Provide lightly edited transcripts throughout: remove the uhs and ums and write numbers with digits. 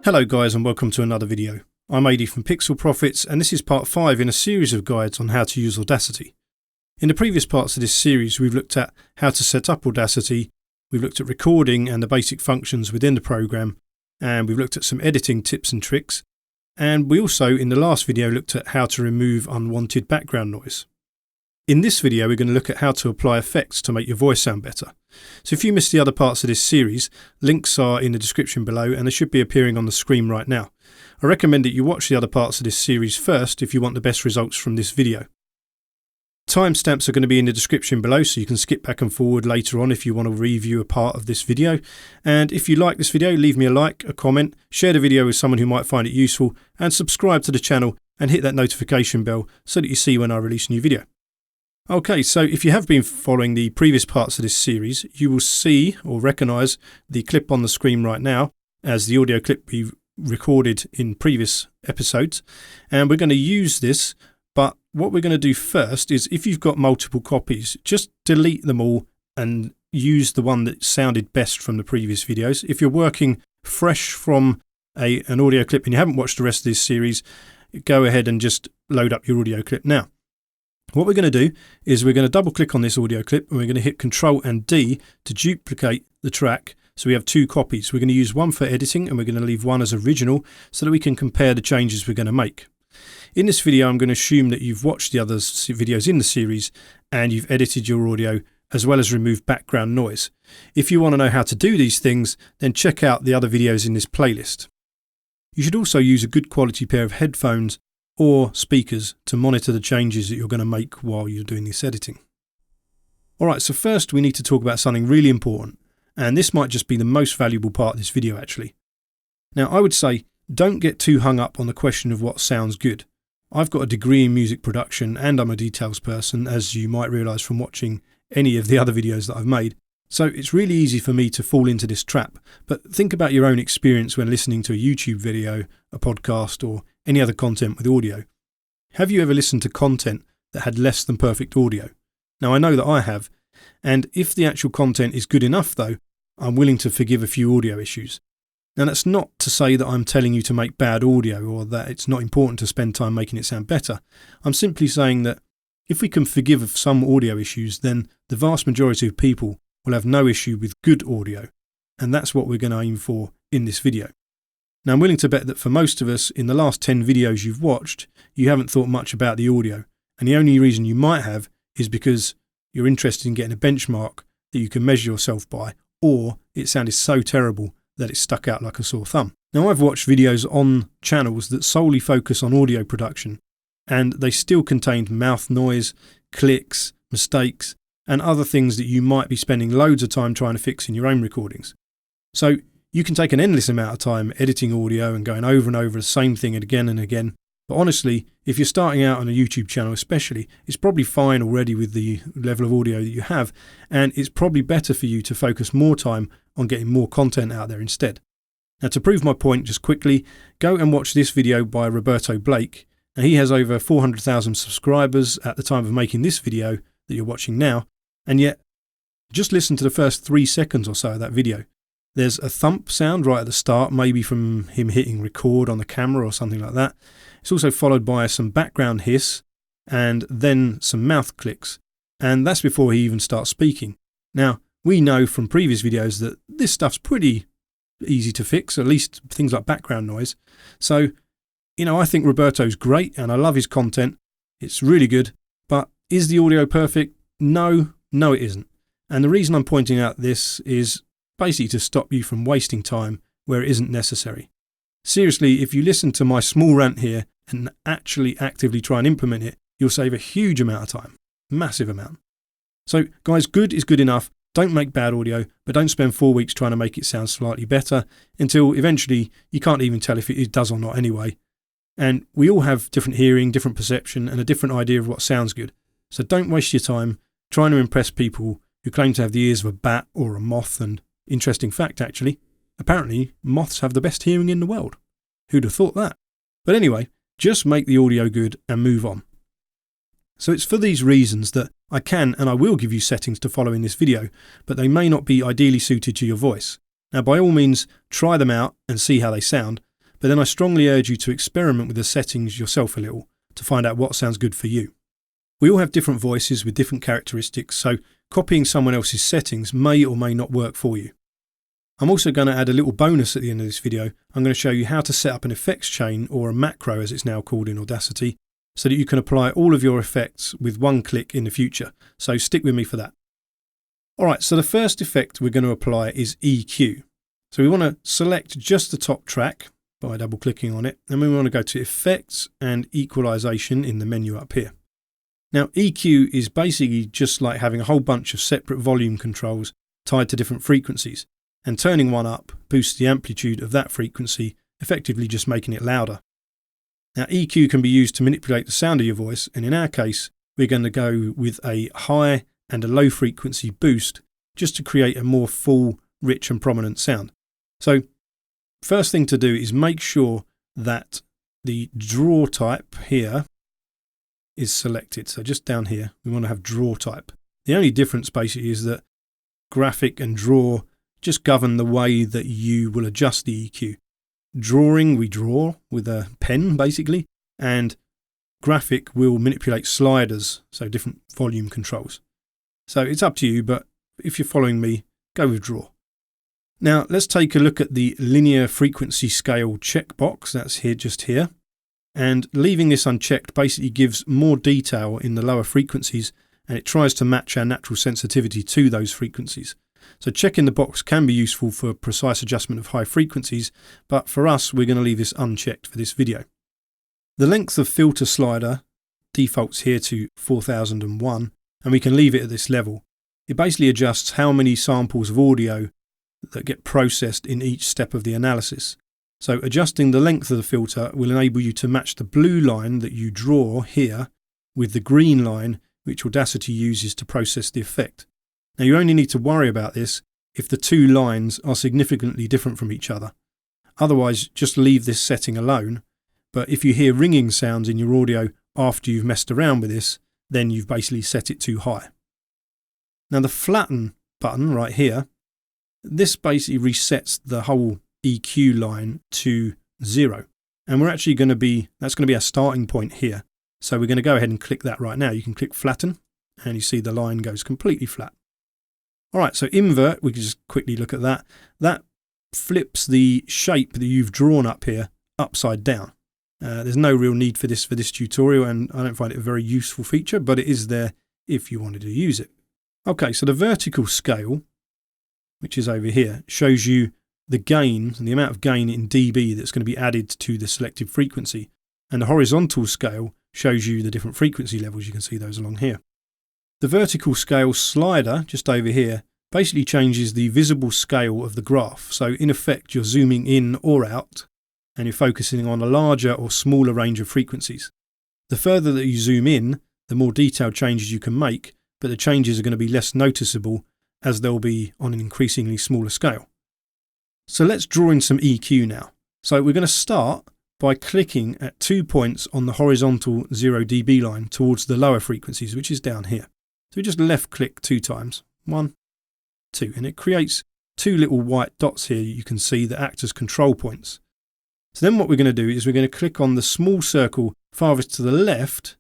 Hello guys and welcome to another video. I'm AD from Pixel Profits and this is part 5 in a series of guides on how to use Audacity. In the previous parts of this series we've looked at how to set up Audacity, we've looked at recording and the basic functions within the program, and we've looked at some editing tips and tricks, and we also in the last video looked at how to remove unwanted background noise. In this video we're going to look at how to apply effects to make your voice sound better. So if you missed the other parts of this series, links are in the description below and they should be appearing on the screen right now. I recommend that you watch the other parts of this series first if you want the best results from this video. Timestamps are going to be in the description below so you can skip back and forward later on if you want to review a part of this video. And if you like this video, leave me a like, a comment, share the video with someone who might find it useful, and subscribe to the channel and hit that notification bell so that you see when I release a new video. Okay, so if you have been following the previous parts of this series, you will see or recognise the clip on the screen right now as the audio clip we've recorded in previous episodes. And we're going to use this, but what we're going to do first is if you've got multiple copies, just delete them all and use the one that sounded best from the previous videos. If you're working fresh from an audio clip and you haven't watched the rest of this series, go ahead and just load up your audio clip now. What we're going to do is we're going to double click on this audio clip and we're going to hit Ctrl and D to duplicate the track so we have two copies. We're going to use one for editing and we're going to leave one as original so that we can compare the changes we're going to make. In this video I'm going to assume that you've watched the other videos in the series and you've edited your audio as well as removed background noise. If you want to know how to do these things, then check out the other videos in this playlist. You should also use a good quality pair of headphones or speakers to monitor the changes that you're going to make while you're doing this editing. Alright, so first we need to talk about something really important, and this might just be the most valuable part of this video actually. Now I would say don't get too hung up on the question of what sounds good. I've got a degree in music production and I'm a details person, as you might realise from watching any of the other videos that I've made, so it's really easy for me to fall into this trap. But think about your own experience when listening to a YouTube video, a podcast or any other content with audio. Have you ever listened to content that had less than perfect audio? Now I know that I have, and if the actual content is good enough though, I'm willing to forgive a few audio issues. Now that's not to say that I'm telling you to make bad audio or that it's not important to spend time making it sound better. I'm simply saying that if we can forgive some audio issues, then the vast majority of people will have no issue with good audio, and that's what we're going to aim for in this video. Now I'm willing to bet that for most of us, in the last 10 videos you've watched, you haven't thought much about the audio, and the only reason you might have is because you're interested in getting a benchmark that you can measure yourself by, or it sounded so terrible that it stuck out like a sore thumb. Now I've watched videos on channels that solely focus on audio production, and they still contained mouth noise, clicks, mistakes, and other things that you might be spending loads of time trying to fix in your own recordings. So you can take an endless amount of time editing audio and going over and over the same thing again and again. But honestly, if you're starting out on a YouTube channel especially, it's probably fine already with the level of audio that you have, and it's probably better for you to focus more time on getting more content out there instead. Now to prove my point just quickly, go and watch this video by Roberto Blake. Now he has over 400,000 subscribers at the time of making this video that you're watching now, and yet just listen to the first 3 seconds or so of that video. There's a thump sound right at the start, maybe from him hitting record on the camera or something like that. It's also followed by some background hiss and then some mouth clicks. And that's before he even starts speaking. Now, we know from previous videos that this stuff's pretty easy to fix, at least things like background noise. So, I think Roberto's great and I love his content. It's really good. But is the audio perfect? No, it isn't. And the reason I'm pointing out this is basically to stop you from wasting time where it isn't necessary. Seriously, if you listen to my small rant here and actually actively try and implement it, you'll save a huge amount of time. Massive amount. So guys, good is good enough. Don't make bad audio, but don't spend 4 weeks trying to make it sound slightly better until eventually you can't even tell if it does or not anyway. And we all have different hearing, different perception and a different idea of what sounds good. So don't waste your time trying to impress people who claim to have the ears of a bat or a moth. And interesting fact actually, apparently moths have the best hearing in the world. Who'd have thought that? But anyway, just make the audio good and move on. So it's for these reasons that I can and I will give you settings to follow in this video, but they may not be ideally suited to your voice. Now by all means try them out and see how they sound, but then I strongly urge you to experiment with the settings yourself a little to find out what sounds good for you. We all have different voices with different characteristics, so copying someone else's settings may or may not work for you. I'm also going to add a little bonus at the end of this video. I'm going to show you how to set up an effects chain, or a macro as it's now called in Audacity, so that you can apply all of your effects with one click in the future. So stick with me for that. Alright, so the first effect we're going to apply is EQ. So we want to select just the top track by double clicking on it, and we want to go to Effects and Equalization in the menu up here. Now EQ is basically just like having a whole bunch of separate volume controls tied to different frequencies, and turning one up boosts the amplitude of that frequency, effectively just making it louder. Now EQ can be used to manipulate the sound of your voice, and in our case we're going to go with a high and a low frequency boost just to create a more full, rich and prominent sound. So first thing to do is make sure that the draw type here is selected. So just down here we want to have draw type. The only difference basically is that graphic and draw just govern the way that you will adjust the EQ. Drawing, we draw with a pen basically, and graphic will manipulate sliders, so different volume controls. So it's up to you, but if you're following me, go with draw. Now let's take a look at the linear frequency scale checkbox that's here, just here. And leaving this unchecked basically gives more detail in the lower frequencies, and it tries to match our natural sensitivity to those frequencies. So checking the box can be useful for precise adjustment of high frequencies, but for us we're going to leave this unchecked for this video. The length of filter slider defaults here to 4001, and we can leave it at this level. It basically adjusts how many samples of audio that get processed in each step of the analysis. So adjusting the length of the filter will enable you to match the blue line that you draw here with the green line which Audacity uses to process the effect. Now you only need to worry about this if the two lines are significantly different from each other. Otherwise just leave this setting alone, but if you hear ringing sounds in your audio after you've messed around with this, then you've basically set it too high. Now the flatten button right here, this basically resets the whole EQ line to 0, and that's going to be our starting point here. So we're going to go ahead and click that right now. You can click flatten and you see the line goes completely flat. Alright, so invert, we can just quickly look at that. That flips the shape that you've drawn up here upside down. There's no real need for this tutorial, and I don't find it a very useful feature, but it is there if you wanted to use it. Okay, so the vertical scale, which is over here, shows you the gain and the amount of gain in dB that's going to be added to the selected frequency. And the horizontal scale shows you the different frequency levels. You can see those along here. The vertical scale slider, just over here, basically changes the visible scale of the graph. So in effect, you're zooming in or out, and you're focusing on a larger or smaller range of frequencies. The further that you zoom in, the more detailed changes you can make, but the changes are going to be less noticeable as they'll be on an increasingly smaller scale. So let's draw in some EQ now. So we're going to start by clicking at 2 points on the horizontal 0 dB line towards the lower frequencies, which is down here. So we just left click 2 times, 1, 2, and it creates 2 little white dots here you can see that act as control points. So then what we're going to do is we're going to click on the small circle farthest to the left,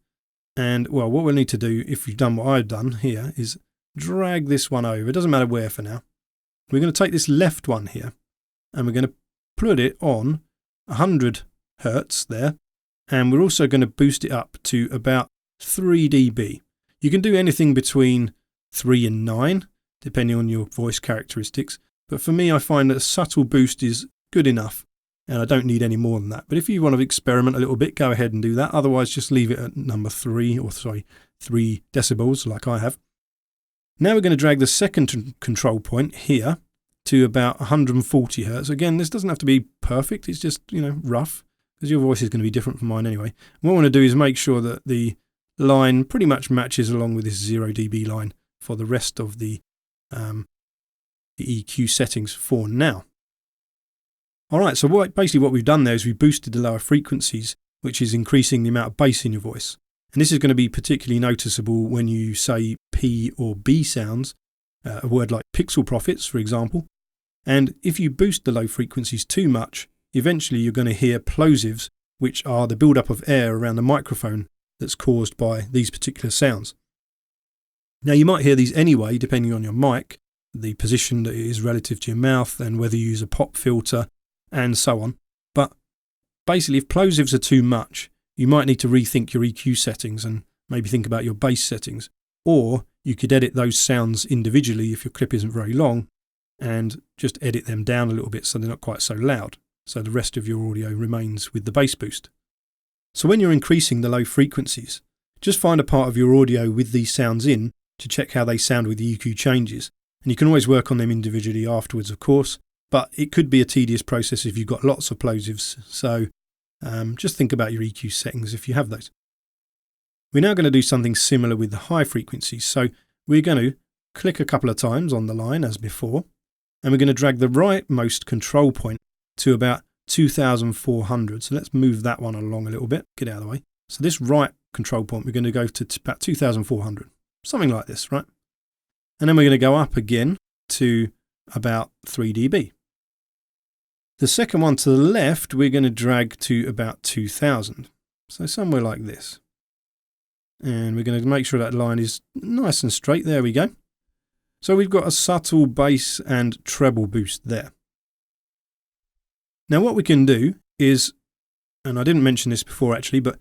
and well, what we'll need to do, if you've done what I've done here, is drag this one over. It doesn't matter where for now. We're going to take this left one here, and we're going to put it on 100 Hertz there, and we're also going to boost it up to about 3 dB. You can do anything between 3 and 9, depending on your voice characteristics, but for me I find that a subtle boost is good enough, and I don't need any more than that. But if you want to experiment a little bit, go ahead and do that. Otherwise just leave it at number 3 decibels like I have. Now we're going to drag the second control point here to about 140 Hertz. Again, this doesn't have to be perfect, it's just, rough, because your voice is going to be different from mine anyway. And what I want to do is make sure that the line pretty much matches along with this 0 dB line for the rest of the EQ settings for now. Alright, so basically what we've done there is we boosted the lower frequencies, which is increasing the amount of bass in your voice. And this is going to be particularly noticeable when you say P or B sounds, a word like pixel profits, for example. And if you boost the low frequencies too much, eventually you're going to hear plosives, which are the build-up of air around the microphone that's caused by these particular sounds. Now you might hear these anyway, depending on your mic, the position that it is relative to your mouth, and whether you use a pop filter, and so on. But basically, if plosives are too much, you might need to rethink your EQ settings and maybe think about your bass settings. Or you could edit those sounds individually if your clip isn't very long, and just edit them down a little bit so they're not quite so loud, so the rest of your audio remains with the bass boost. So when you're increasing the low frequencies, just find a part of your audio with these sounds in to check how they sound with the EQ changes. And you can always work on them individually afterwards, of course, but it could be a tedious process if you've got lots of plosives. So just think about your EQ settings if you have those. We're now going to do something similar with the high frequencies. So we're going to click a couple of times on the line as before, and we're going to drag the rightmost control point to about 2,400. So let's move that one along a little bit, get out of the way. So this right control point, we're going to go to about 2,400, something like this, right? And then we're going to go up again to about 3 dB. The second one to the left, we're going to drag to about 2,000. So somewhere like this. And we're going to make sure that line is nice and straight. There we go. So we've got a subtle bass and treble boost there. Now what we can do is, and I didn't mention this before actually, but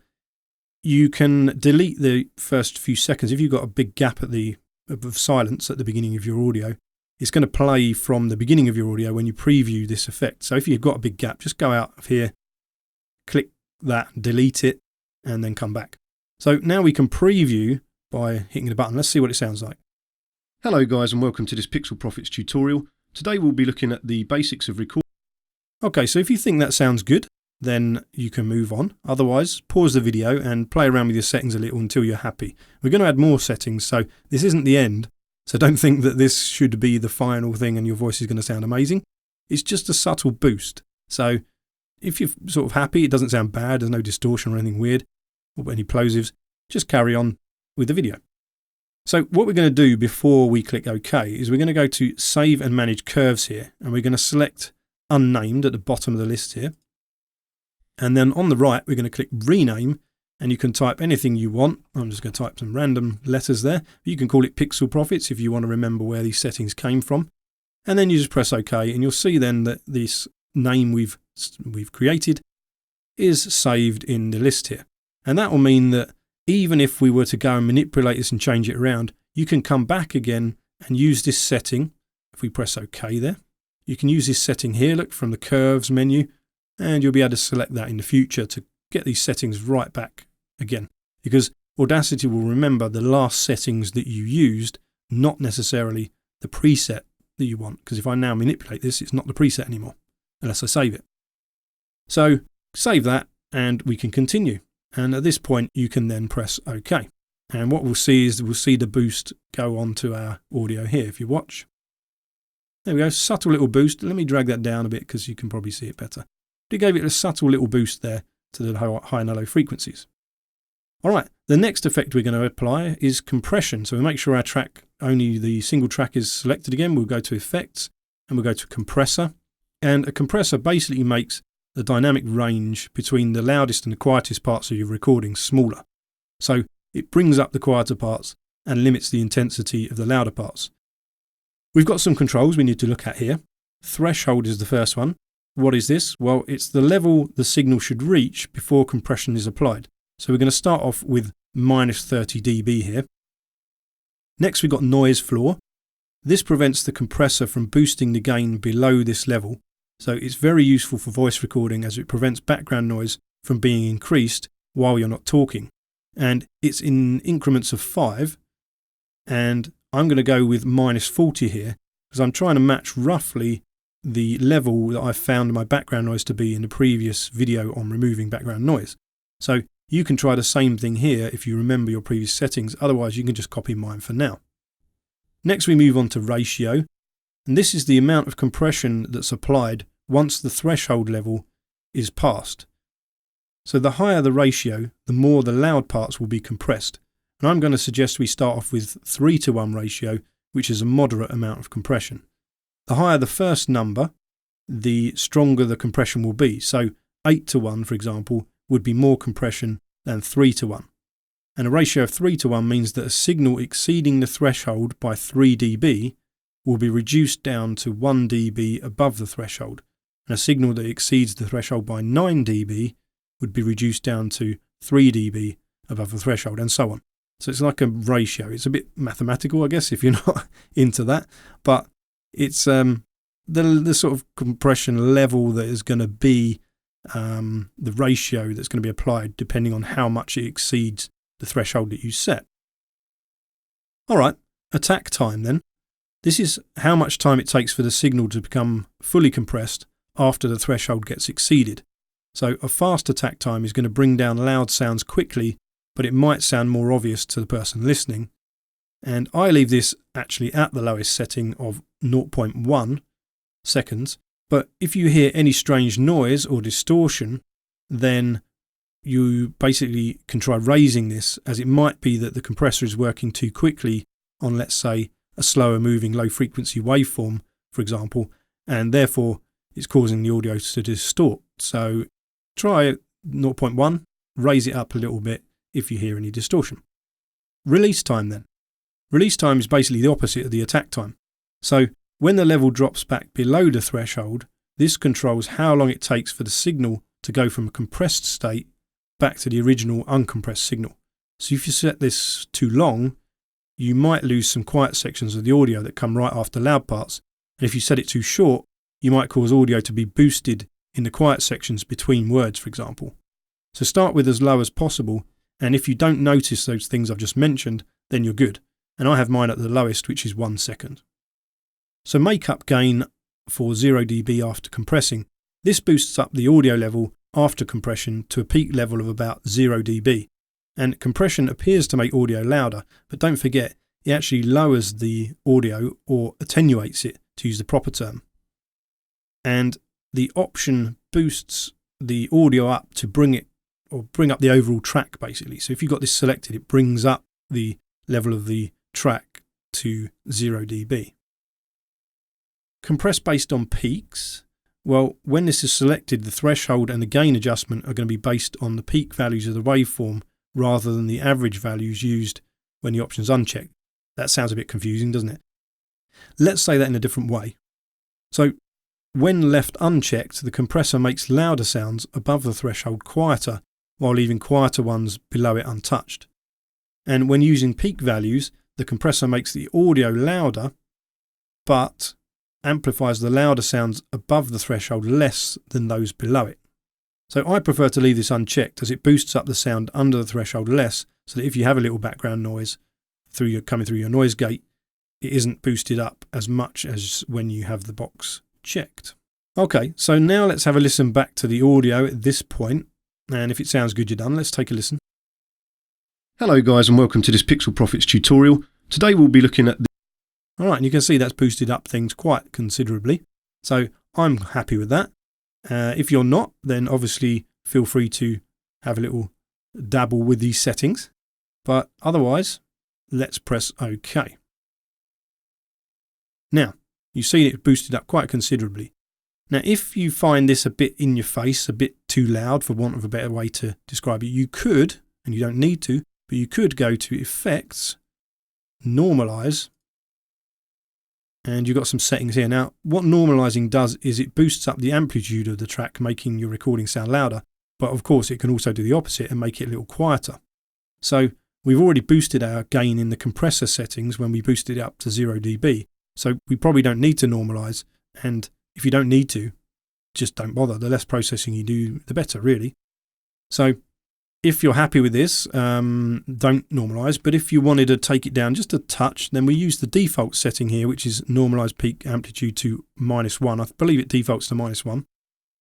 you can delete the first few seconds. If you've got a big gap of silence at the beginning of your audio, it's going to play from the beginning of your audio when you preview this effect. So if you've got a big gap, just go out of here, click that, delete it, and then come back. So now we can preview by hitting the button. Let's see what it sounds like. Hello guys, and welcome to this Pixel Profits tutorial. Today we'll be looking at the basics of recording. Okay, so if you think that sounds good, then you can move on. Otherwise, pause the video and play around with your settings a little until you're happy. We're going to add more settings, so this isn't the end. So don't think that this should be the final thing and your voice is going to sound amazing. It's just a subtle boost. So if you're sort of happy, it doesn't sound bad, there's no distortion or anything weird, or any plosives, just carry on with the video. So what we're going to do before we click OK is we're going to go to Save and Manage Curves here, and we're going to select Unnamed at the bottom of the list here. And then on the right, we're going to click Rename, and you can type anything you want. I'm just going to type some random letters there. You can call it Pixel Profits if you want to remember where these settings came from. And then you just press OK, and you'll see then that this name we've created is saved in the list here. And that will mean that even if we were to go and manipulate this and change it around, you can come back again and use this setting. If we press OK there, you can use this setting here, look, from the Curves menu, and you'll be able to select that in the future to get these settings right back again. Because Audacity will remember the last settings that you used, not necessarily the preset that you want. Because if I now manipulate this, it's not the preset anymore, unless I save it. So save that, and we can continue. And at this point, you can then press OK. And what we'll see is we'll see the boost go onto our audio here. If you watch, there we go, subtle little boost. Let me drag that down a bit because you can probably see it better. But it gave it a subtle little boost there to the high and low frequencies. All right, the next effect we're going to apply is compression. So we make sure our track, only the single track is selected again. We'll go to Effects and we'll go to Compressor. And a compressor basically makes the dynamic range between the loudest and the quietest parts of your recording smaller. So it brings up the quieter parts and limits the intensity of the louder parts. We've got some controls we need to look at here. Threshold is the first one. What is this? Well, it's the level the signal should reach before compression is applied. So we're going to start off with minus 30 dB here. Next, we've got noise floor. This prevents the compressor from boosting the gain below this level. So it's very useful for voice recording as it prevents background noise from being increased while you're not talking. And it's in increments of 5. And I'm going to go with minus 40 here because I'm trying to match roughly the level that I found my background noise to be in the previous video on removing background noise. So you can try the same thing here if you remember your previous settings. Otherwise, you can just copy mine for now. Next, we move on to ratio. And this is the amount of compression that's applied once the threshold level is passed. So the higher the ratio, the more the loud parts will be compressed. And I'm going to suggest we start off with 3:1 ratio, which is a moderate amount of compression. The higher the first number, the stronger the compression will be. So 8:1, for example, would be more compression than 3:1. And a ratio of 3:1 means that a signal exceeding the threshold by 3 dB will be reduced down to 1 dB above the threshold. And a signal that exceeds the threshold by 9 dB would be reduced down to 3 dB above the threshold, and so on. So it's like a ratio. It's a bit mathematical, I guess, if you're not into that. But it's the sort of compression level that is going to be the ratio that's going to be applied depending on how much it exceeds the threshold that you set. All right, attack time then. This is how much time it takes for the signal to become fully compressed after the threshold gets exceeded. So a fast attack time is going to bring down loud sounds quickly, but it might sound more obvious to the person listening. And I leave this actually at the lowest setting of 0.1 seconds. But if you hear any strange noise or distortion, then you basically can try raising this, as it might be that the compressor is working too quickly on, let's say, a slower moving low frequency waveform, for example, and therefore it's causing the audio to distort. So try 0.1, raise it up a little bit if you hear any distortion. Release time then. Release time is basically the opposite of the attack time. So when the level drops back below the threshold, this controls how long it takes for the signal to go from a compressed state back to the original uncompressed signal. So if you set this too long, you might lose some quiet sections of the audio that come right after loud parts. And if you set it too short, you might cause audio to be boosted in the quiet sections between words, for example. So start with as low as possible, and if you don't notice those things I've just mentioned, then you're good. And I have mine at the lowest, which is 1 second. So makeup gain for 0 dB after compressing. This boosts up the audio level after compression to a peak level of about 0 dB. And compression appears to make audio louder, but don't forget, it actually lowers the audio or attenuates it, to use the proper term. And the option boosts the audio up to bring up the overall track, basically. So if you've got this selected, it brings up the level of the track to 0 dB. Compress based on peaks. Well, when this is selected, the threshold and the gain adjustment are going to be based on the peak values of the waveform rather than the average values used when the option's unchecked. That sounds a bit confusing, doesn't it? Let's say that in a different way. So when left unchecked, the compressor makes louder sounds above the threshold quieter, while leaving quieter ones below it untouched. And when using peak values, the compressor makes the audio louder, but amplifies the louder sounds above the threshold less than those below it. So I prefer to leave this unchecked, as it boosts up the sound under the threshold less, so that if you have a little background noise coming through your noise gate, it isn't boosted up as much as when you have the box checked. Okay, so now let's have a listen back to the audio at this point, and if it sounds good, you're done. Let's take a listen. Hello guys, and welcome to this Pixel Profits tutorial. Today we'll be looking at Alright, and you can see that's boosted up things quite considerably, so I'm happy with that. If you're not, then obviously feel free to have a little dabble with these settings, but otherwise, let's press OK. Now, you see it boosted up quite considerably. Now, if you find this a bit in your face, a bit too loud, for want of a better way to describe it, you could, and you don't need to, but you could go to Effects, Normalize, and you've got some settings here. Now, what normalizing does is it boosts up the amplitude of the track, making your recording sound louder, but of course it can also do the opposite and make it a little quieter. So we've already boosted our gain in the compressor settings when we boosted it up to 0 dB, so we probably don't need to normalize, and if you don't need to, just don't bother. The less processing you do, the better, really. So if you're happy with this, don't normalize, but if you wanted to take it down just a touch, then we use the default setting here, which is normalize peak amplitude to -1. I believe it defaults to -1.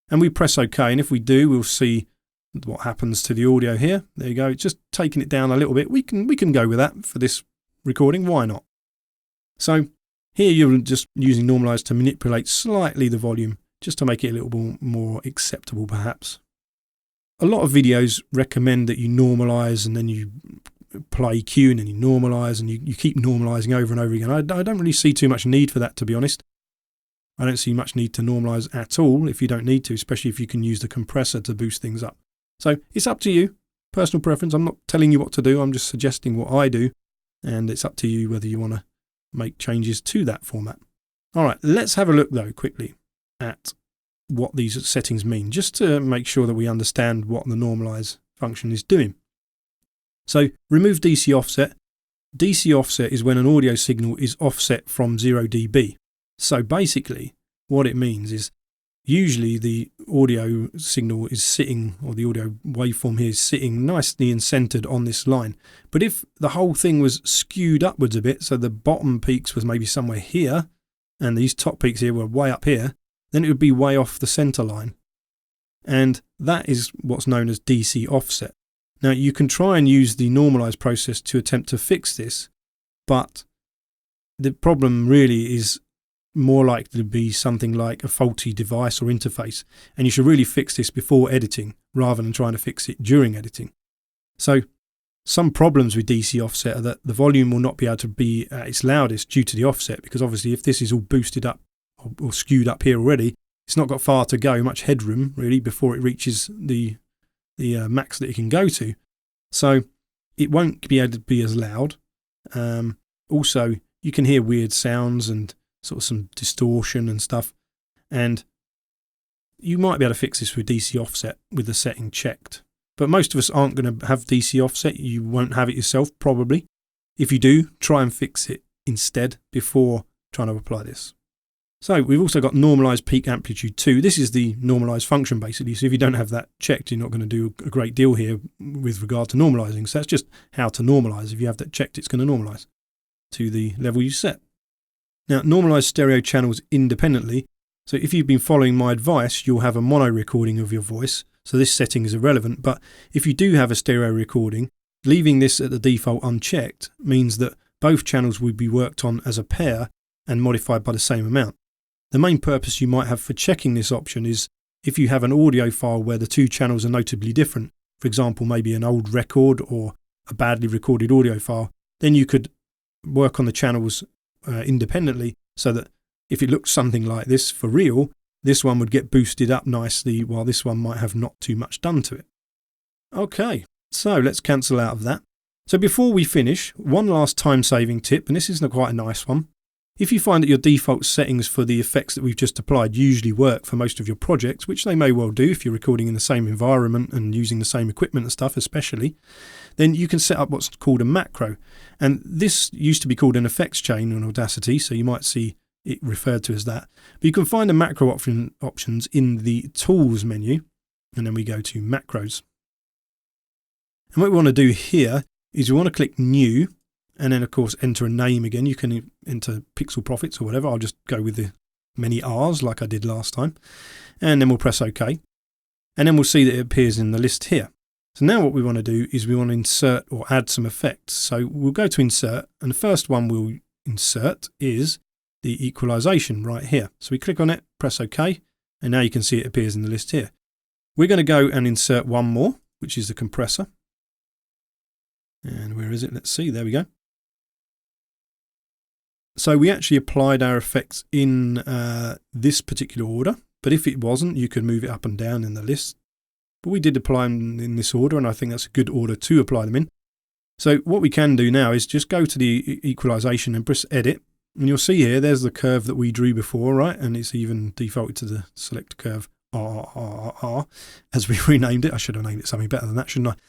And we press OK, and if we do, we'll see what happens to the audio here. There you go, it's just taking it down a little bit. We can go with that for this recording, why not? So here you're just using normalize to manipulate slightly the volume, just to make it a little more acceptable perhaps. A lot of videos recommend that you normalize and then you play Q and then you normalize and you keep normalizing over and over again. I don't really see too much need for that, to be honest. I don't see much need to normalize at all if you don't need to, especially if you can use the compressor to boost things up. So it's up to you, personal preference. I'm not telling you what to do, I'm just suggesting what I do, and it's up to you whether you want to make changes to that format. All right, let's have a look though quickly at what these settings mean, just to make sure that we understand what the normalize function is doing. So remove DC offset. DC offset is when an audio signal is offset from 0 dB. So basically what it means is usually the audio signal is sitting, or the audio waveform here is sitting nicely and centered on this line. But if the whole thing was skewed upwards a bit, so the bottom peaks was maybe somewhere here, and these top peaks here were way up here, then it would be way off the center line. And that is what's known as DC offset. Now you can try and use the normalize process to attempt to fix this, but the problem really is more likely to be something like a faulty device or interface, and you should really fix this before editing rather than trying to fix it during editing. So some problems with DC offset are that the volume will not be able to be at its loudest due to the offset, because obviously if this is all boosted up or skewed up here already, it's not got far to go, much headroom really before it reaches the max that it can go to. So it won't be able to be as loud. Also, you can hear weird sounds and sort of some distortion and stuff, and you might be able to fix this with DC offset with the setting checked. But most of us aren't going to have DC offset. You won't have it yourself probably. If you do, try and fix it instead before trying to apply this. So we've also got normalize peak amplitude 2. This is the normalize function basically. So if you don't have that checked, you're not going to do a great deal here with regard to normalizing. So that's just how to normalize. If you have that checked, it's going to normalize to the level you set. Now, normalize stereo channels independently. So if you've been following my advice, you'll have a mono recording of your voice. So this setting is irrelevant. But if you do have a stereo recording, leaving this at the default unchecked means that both channels will be worked on as a pair and modified by the same amount. The main purpose you might have for checking this option is if you have an audio file where the two channels are notably different, for example, maybe an old record or a badly recorded audio file, then you could work on the channels independently, so that if it looks something like this for real, this one would get boosted up nicely while this one might have not too much done to it. Okay, so let's cancel out of that. So before we finish, one last time-saving tip, and this is quite a nice one. If you find that your default settings for the effects that we've just applied usually work for most of your projects, which they may well do if you're recording in the same environment and using the same equipment and stuff especially, then you can set up what's called a macro. And this used to be called an effects chain on Audacity, so you might see it referred to as that. But you can find the macro options in the Tools menu, and then we go to Macros. And what we want to do here is we want to click New, and then of course enter a name again. You can enter Pixel Profits or whatever. I'll just go with the many R's like I did last time. And then we'll press OK. And then we'll see that it appears in the list here. So now what we want to do is we want to insert or add some effects. So we'll go to Insert, and the first one we'll insert is the equalization right here. So we click on it, press OK, and now you can see it appears in the list here. We're going to go and insert one more, which is the compressor. And where is it? Let's see. There we go. So we actually applied our effects in this particular order, but if it wasn't, you could move it up and down in the list. But we did apply them in this order, and I think that's a good order to apply them in. So what we can do now is just go to the equalization and press Edit, and you'll see here there's the curve that we drew before, right? And it's even defaulted to the select curve R, as we renamed it. I should have named it something better than that, shouldn't I?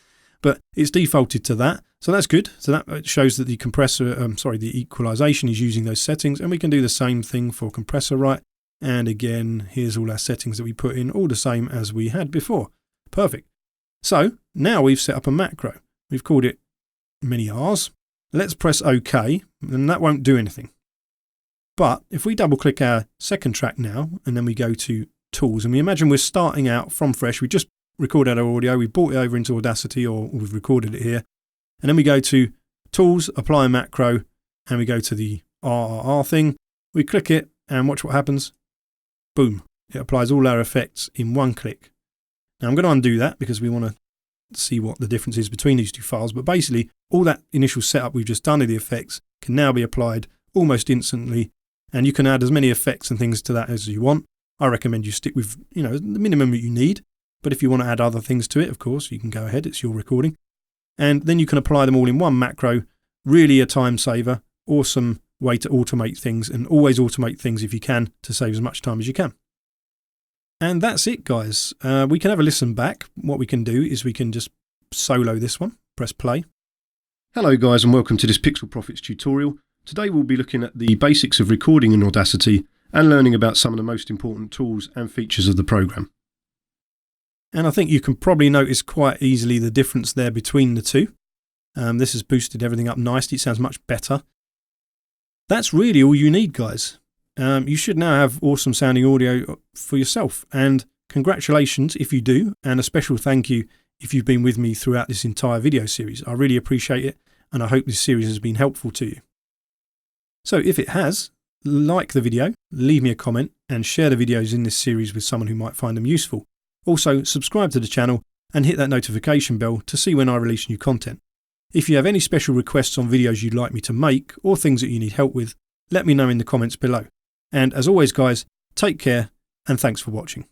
But it's defaulted to that, so that's good. So that shows that the compressor, the equalization is using those settings, and we can do the same thing for compressor right. And again, here's all our settings that we put in, all the same as we had before. Perfect. So now we've set up a macro. We've called it many R's. Let's press OK, and that won't do anything. But if we double click our second track now, and then we go to Tools, and we imagine we're starting out from fresh. We just recorded our audio, we brought it over into Audacity, or we've recorded it here. And then we go to Tools, Apply a Macro, and we go to the RRR thing. We click it, and watch what happens. Boom. It applies all our effects in one click. Now I'm going to undo that because we want to see what the difference is between these two files. But basically, all that initial setup we've just done of the effects can now be applied almost instantly And you can add as many effects and things to that as you want. I recommend you stick with, the minimum that you need. But if you want to add other things to it, of course, you can go ahead. It's your recording. And then you can apply them all in one macro. Really a time saver. Awesome way to automate things, and always automate things if you can to save as much time as you can. And that's it, guys. We can have a listen back. What we can do is we can just solo this one. Press play. Hello, guys, and welcome to this Pixel Profits tutorial. Today we'll be looking at the basics of recording in Audacity and learning about some of the most important tools and features of the program. And I think you can probably notice quite easily the difference there between the two. This has boosted everything up nicely. It sounds much better. That's really all you need, guys. You should now have awesome sounding audio for yourself. And congratulations if you do, and a special thank you if you've been with me throughout this entire video series. I really appreciate it, and I hope this series has been helpful to you. So if it has, like the video, leave me a comment, and share the videos in this series with someone who might find them useful. Also, subscribe to the channel and hit that notification bell to see when I release new content. If you have any special requests on videos you'd like me to make or things that you need help with, let me know in the comments below. And as always, guys, take care and thanks for watching.